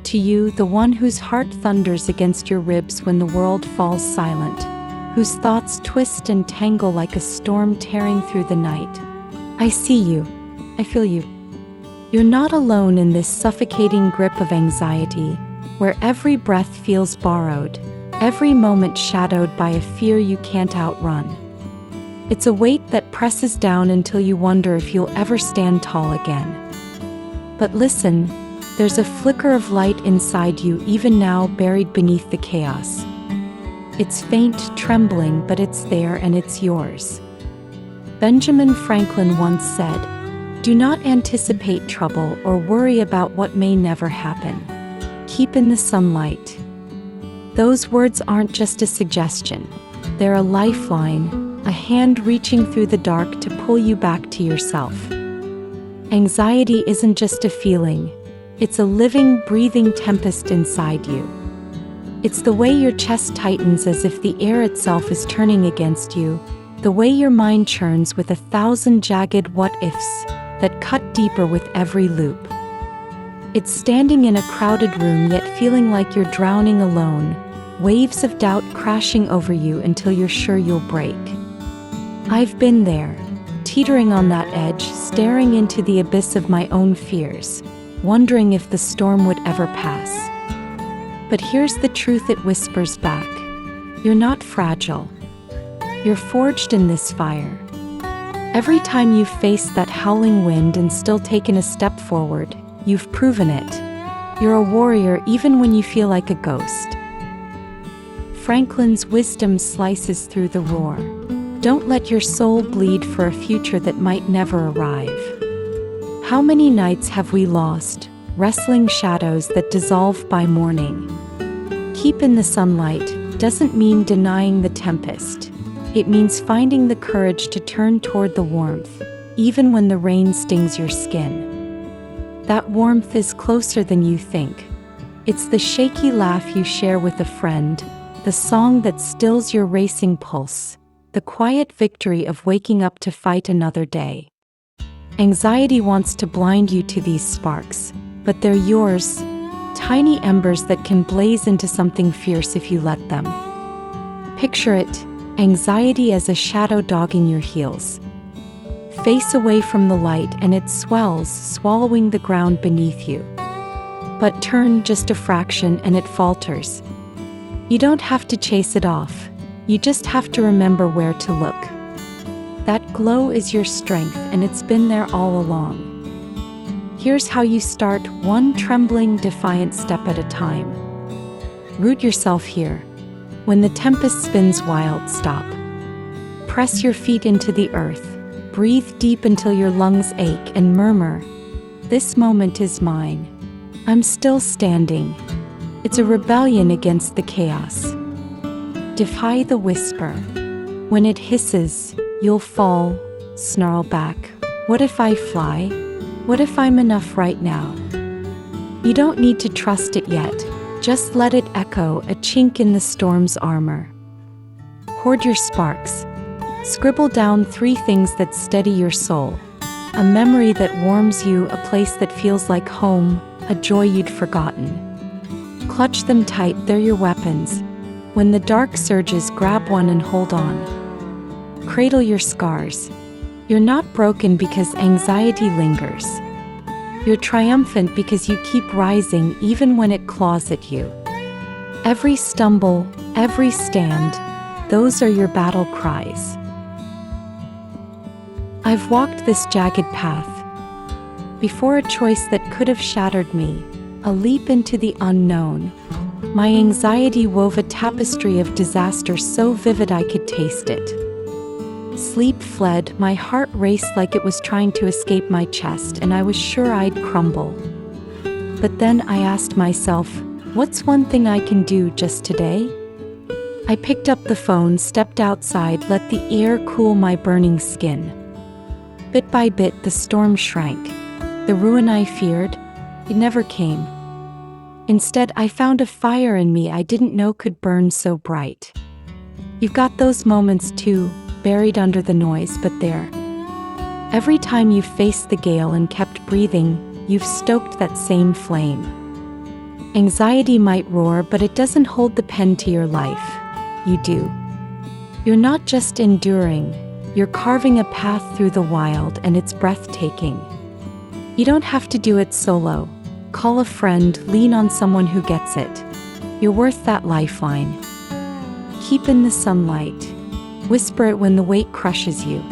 To you, the one whose heart thunders against your ribs when the world falls silent, whose thoughts twist and tangle like a storm tearing through the night. I see you. I feel you. You're not alone in this suffocating grip of anxiety, where every breath feels borrowed, every moment shadowed by a fear you can't outrun. It's a weight that presses down until you wonder if you'll ever stand tall again. But listen, there's a flicker of light inside you even now, buried beneath the chaos. It's faint, trembling, but it's there and it's yours. Benjamin Franklin once said, "Do not anticipate trouble or worry about what may never happen. Keep in the sunlight." Those words aren't just a suggestion. They're a lifeline, a hand reaching through the dark to pull you back to yourself. Anxiety isn't just a feeling. It's a living, breathing tempest inside you. It's the way your chest tightens as if the air itself is turning against you, the way your mind churns with 1,000 jagged what-ifs that cut deeper with every loop. It's standing in a crowded room yet feeling like you're drowning alone, waves of doubt crashing over you until you're sure you'll break. I've been there, teetering on that edge, staring into the abyss of my own fears, wondering if the storm would ever pass. But here's the truth it whispers back. You're not fragile. You're forged in this fire. Every time you've faced that howling wind and still taken a step forward, you've proven it. You're a warrior even when you feel like a ghost. Franklin's wisdom slices through the roar. Don't let your soul bleed for a future that might never arrive. How many nights have we lost, wrestling shadows that dissolve by morning? Keep in the sunlight doesn't mean denying the tempest. It means finding the courage to turn toward the warmth, even when the rain stings your skin. That warmth is closer than you think. It's the shaky laugh you share with a friend, the song that stills your racing pulse, the quiet victory of waking up to fight another day. Anxiety wants to blind you to these sparks, but they're yours, tiny embers that can blaze into something fierce if you let them. Picture it. Anxiety as a shadow dogging your heels. Face away from the light and it swells, swallowing the ground beneath you. But turn just a fraction and it falters. You don't have to chase it off. You just have to remember where to look. That glow is your strength and it's been there all along. Here's how you start, one trembling, defiant step at a time. Root yourself here. When the tempest spins wild, stop. Press your feet into the earth. Breathe deep until your lungs ache and murmur, "This moment is mine. I'm still standing." It's a rebellion against the chaos. Defy the whisper. When it hisses, you'll fall, snarl back. What if I fly? What if I'm enough right now? You don't need to trust it yet. Just let it echo, a chink in the storm's armor. Hoard your sparks. Scribble down 3 things that steady your soul. A memory that warms you, a place that feels like home, a joy you'd forgotten. Clutch them tight, they're your weapons. When the dark surges, grab one and hold on. Cradle your scars. You're not broken because anxiety lingers. You're triumphant because you keep rising even when it claws at you. Every stumble, every stand, those are your battle cries. I've walked this jagged path. Before, a choice that could have shattered me, a leap into the unknown. My anxiety wove a tapestry of disaster so vivid I could taste it. Sleep fled, my heart raced like it was trying to escape my chest, and I was sure I'd crumble. But then I asked myself, what's one thing I can do just today? I picked up the phone, stepped outside, let the air cool my burning skin. Bit by bit, the storm shrank. The ruin I feared, it never came. Instead, I found a fire in me I didn't know could burn so bright. You've got those moments too, buried under the noise, but there. Every time you've faced the gale and kept breathing, you've stoked that same flame. Anxiety might roar, but it doesn't hold the pen to your life. You do. You're not just enduring, you're carving a path through the wild, and it's breathtaking. You don't have to do it solo. Call a friend, lean on someone who gets it. You're worth that lifeline. Keep in the sunlight. Whisper it when the weight crushes you.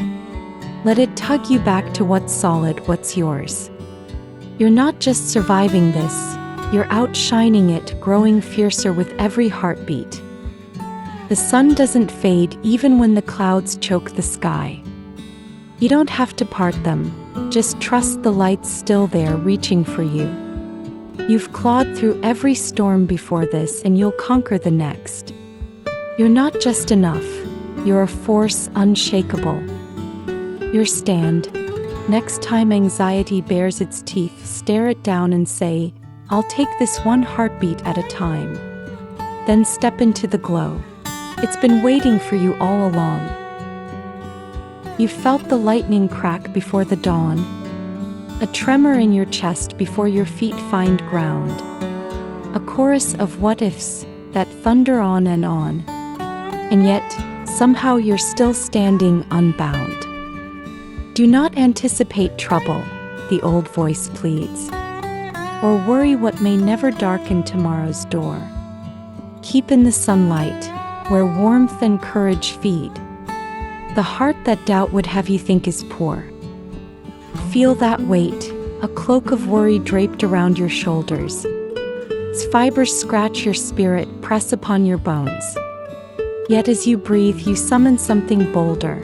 Let it tug you back to what's solid, what's yours. You're not just surviving this, you're outshining it, growing fiercer with every heartbeat. The sun doesn't fade even when the clouds choke the sky. You don't have to part them, just trust the light's still there reaching for you. You've clawed through every storm before this, and you'll conquer the next. You're not just enough, you're a force unshakable. Your stand. Next time anxiety bares its teeth, stare it down and say, "I'll take this one heartbeat at a time." Then step into the glow. It's been waiting for you all along. You felt the lightning crack before the dawn, a tremor in your chest before your feet find ground, a chorus of what-ifs that thunder on, and yet, somehow you're still standing unbound. Do not anticipate trouble, the old voice pleads, or worry what may never darken tomorrow's door. Keep in the sunlight, where warmth and courage feed, the heart that doubt would have you think is poor. Feel that weight, a cloak of worry draped around your shoulders. Its fibers scratch your spirit, press upon your bones. Yet as you breathe, you summon something bolder.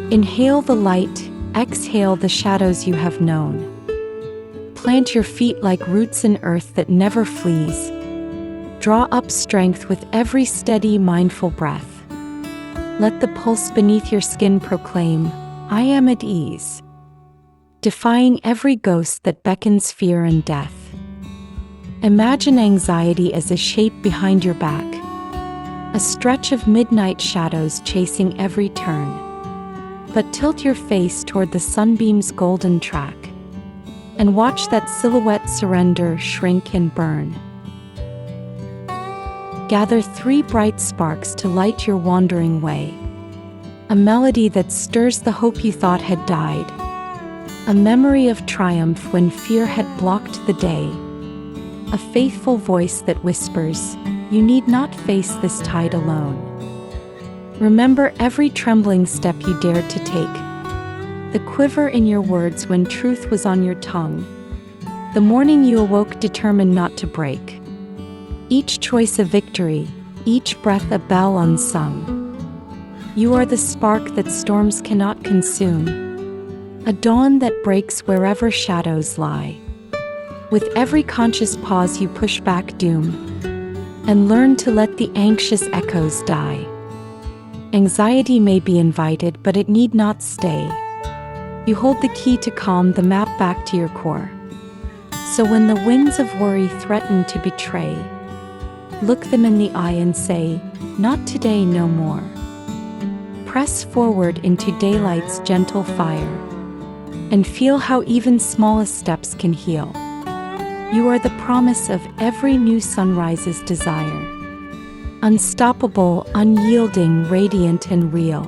Inhale the light, exhale the shadows you have known. Plant your feet like roots in earth that never flees. Draw up strength with every steady, mindful breath. Let the pulse beneath your skin proclaim, "I am at ease," defying every ghost that beckons fear and death. Imagine anxiety as a shape behind your back, a stretch of midnight shadows chasing every turn. But tilt your face toward the sunbeam's golden track, and watch that silhouette surrender, shrink, and burn. Gather 3 bright sparks to light your wandering way, a melody that stirs the hope you thought had died, a memory of triumph when fear had blocked the day, a faithful voice that whispers, "You need not face this tide alone." Remember every trembling step you dared to take, the quiver in your words when truth was on your tongue, the morning you awoke determined not to break. Each choice a victory, each breath a bell unsung. You are the spark that storms cannot consume, a dawn that breaks wherever shadows lie. With every conscious pause you push back doom, and learn to let the anxious echoes die. Anxiety may be invited, but it need not stay. You hold the key to calm, the map back to your core. So when the winds of worry threaten to betray, look them in the eye and say, "Not today, no more." Press forward into daylight's gentle fire, and feel how even smallest steps can heal. You are the promise of every new sunrise's desire. Unstoppable, unyielding, radiant, and real.